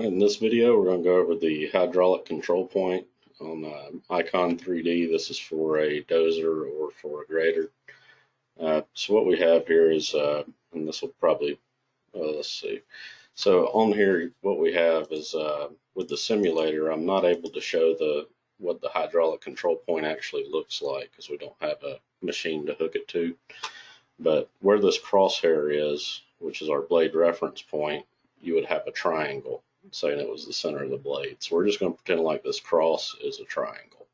In this video, we're going to go over the hydraulic control point on iCON 3D. This is for a dozer or for a grader. So what we have here is, and this will probably, let's see. So on here, what we have is with the simulator, I'm not able to show what the hydraulic control point actually looks like because we don't have a machine to hook it to. But where this crosshair is, which is our blade reference point, you would have a triangle saying it was the center of the blade. So we're just going to pretend like this cross is a triangle.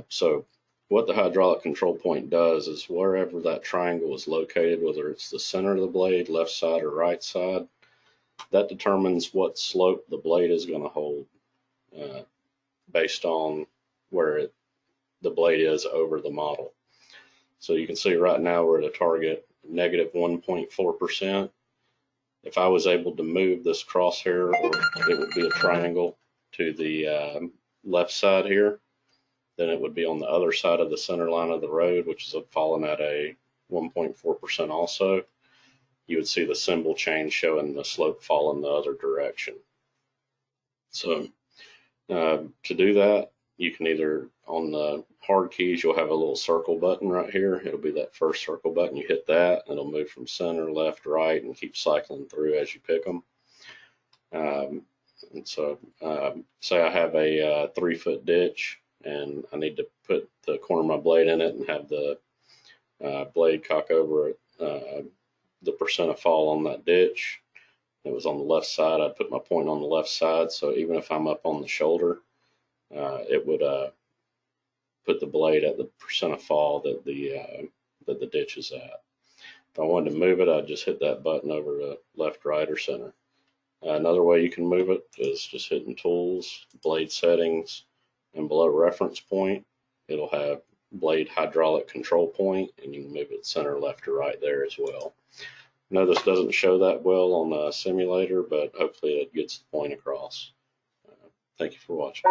So what the hydraulic control point does is wherever that triangle is located, whether it's the center of the blade, left side or right side, that determines what slope the blade is going to hold based on where the blade is over the model. So you can see right now we're at a target negative 1.4%. If I was able to move this crosshair, or it would be a triangle, to the left side here, then it would be on the other side of the center line of the road, which is falling at a 1.4% also. You would see the symbol change showing the slope fall in the other direction. So to do that, you can either, on the hard keys, you'll have a little circle button right here. It'll be that first circle button. You hit that, and it'll move from center, left, right, and keep cycling through as you pick them. And so, say I have a 3-foot ditch, and I need to put the corner of my blade in it and have the blade cock over it, the percent of fall on that ditch. It was on the left side. I'd put my point on the left side, so even if I'm up on the shoulder, it would put the blade at the percent of fall that the ditch is at. If I wanted to move it, I'd just hit that button over to left, right, or center. Another way you can move it is just hitting Tools, Blade Settings, and below Reference Point, it'll have Blade Hydraulic Control Point, and you can move it center, left, or right there as well. I know this doesn't show that well on the simulator, but hopefully it gets the point across. Thank you for watching.